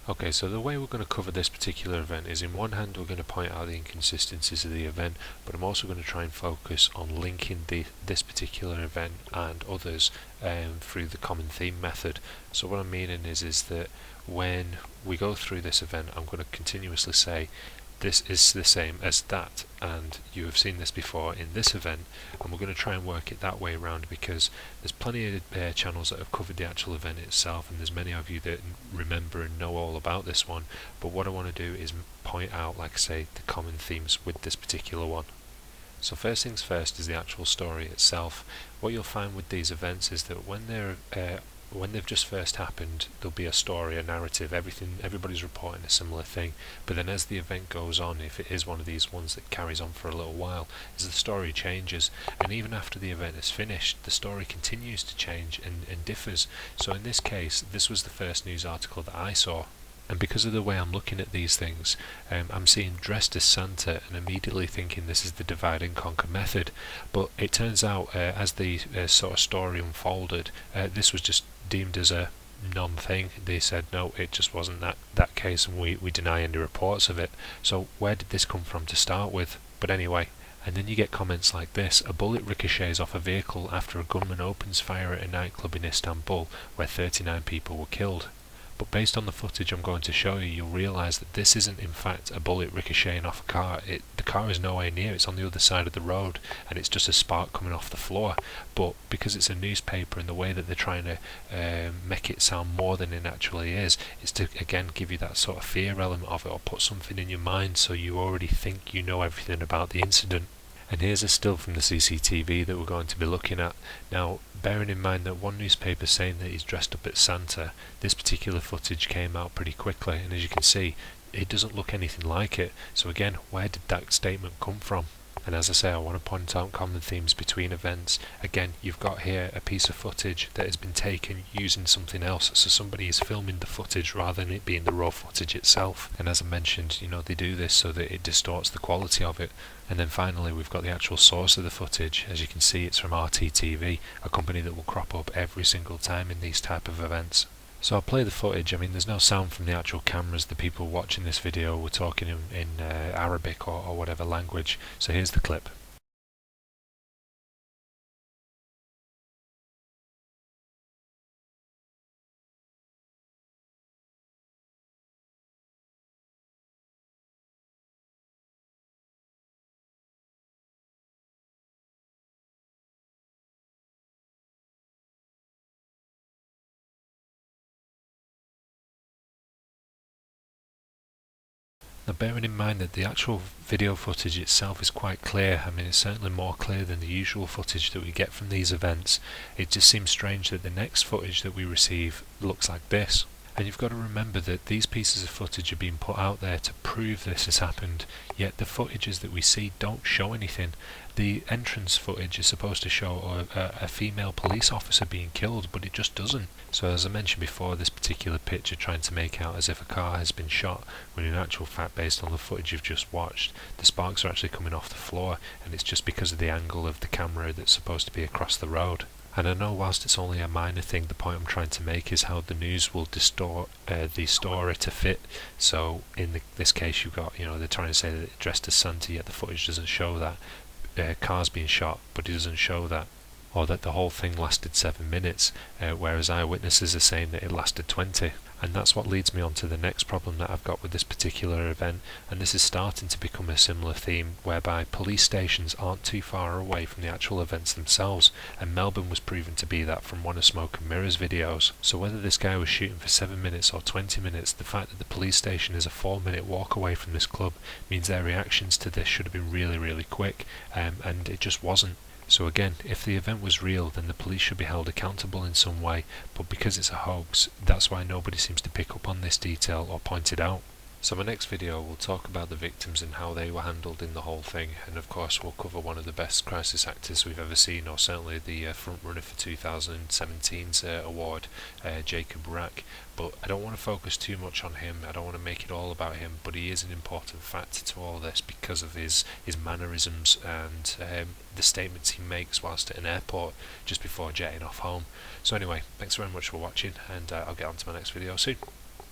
Okay, so the way we're going to cover this particular event is, in one hand we're going to point out the inconsistencies of the event, but I'm also going to try and focus on linking this particular event and others through the common theme method. So what I'm meaning is that when we go through this event, I'm going to continuously say this is the same as that, and you have seen this before in this event, and we're going to try and work it that way around, because there's plenty of channels that have covered the actual event itself, and there's many of you that remember and know all about this one. But what I want to do is point out, like I say, the common themes with this particular one. So first things first is the actual story itself. What you'll find with these events is that when they've just first happened, there'll be a story, a narrative, everybody's reporting a similar thing. But then as the event goes on, if it is one of these ones that carries on for a little while, as the story changes, and even after the event is finished, the story continues to change and differs. So in this case, this was the first news article that I saw. And because of the way I'm looking at these things, I'm seeing dressed as Santa and immediately thinking this is the divide and conquer method. But it turns out, as the sort of story unfolded, this was just deemed as a non-thing. They said no, it just wasn't that case, and we deny any reports of it. So where did this come from to start with? But anyway. And then you get comments like this: a bullet ricochets off a vehicle after a gunman opens fire at a nightclub in Istanbul where 39 people were killed. But based on the footage I'm going to show you, you'll realise that this isn't in fact a bullet ricocheting off a car. The car is nowhere near, it's on the other side of the road, and it's just a spark coming off the floor. But because it's a newspaper, and the way that they're trying to make it sound more than it actually is to again give you that sort of fear element of it, or put something in your mind so you already think you know everything about the incident. And here's a still from the CCTV that we're going to be looking at. Now, bearing in mind that one newspaper saying that he's dressed up as Santa, this particular footage came out pretty quickly, and as you can see, it doesn't look anything like it. So again, where did that statement come from? And as I say, I want to point out common themes between events. Again, you've got here a piece of footage that has been taken using something else, so somebody is filming the footage rather than it being the raw footage itself. And as I mentioned, they do this so that it distorts the quality of it. And then finally, we've got the actual source of the footage. As you can see, it's from RTTV, a company that will crop up every single time in these type of events. So I'll play the footage. I mean, there's no sound from the actual cameras. The people watching this video were talking in Arabic or whatever language. So here's the clip. Now, bearing in mind that the actual video footage itself is quite clear, I mean, it's certainly more clear than the usual footage that we get from these events, it just seems strange that the next footage that we receive looks like this. And you've got to remember that these pieces of footage are being put out there to prove this has happened, yet the footages that we see don't show anything. The entrance footage is supposed to show a female police officer being killed, but it just doesn't. So as I mentioned before, this particular picture trying to make out as if a car has been shot, when in actual fact, based on the footage you've just watched, the sparks are actually coming off the floor, and it's just because of the angle of the camera that's supposed to be across the road. And I know whilst it's only a minor thing, the point I'm trying to make is how the news will distort the story to fit. So in this case, you've got, they're trying to say that it's dressed as Santa, yet the footage doesn't show that. Cars being shot, but it doesn't show that. Or that the whole thing lasted 7 minutes, whereas eyewitnesses are saying that it lasted 20. And that's what leads me on to the next problem that I've got with this particular event, and this is starting to become a similar theme, whereby police stations aren't too far away from the actual events themselves, and Melbourne was proven to be that from one of Smoke and Mirror's videos. So whether this guy was shooting for 7 minutes or 20 minutes, the fact that the police station is a 4-minute walk away from this club means their reactions to this should have been really, really quick, and it just wasn't. So again, if the event was real, then the police should be held accountable in some way, but because it's a hoax, that's why nobody seems to pick up on this detail or point it out. So my next video will talk about the victims and how they were handled in the whole thing, and of course we'll cover one of the best crisis actors we've ever seen, or certainly the front runner for 2017's award, Jacob Rack. But I don't want to focus too much on him, I don't want to make it all about him, but he is an important factor to all this because of his mannerisms and the statements he makes whilst at an airport just before jetting off home. So anyway, thanks very much for watching, and I'll get on to my next video soon.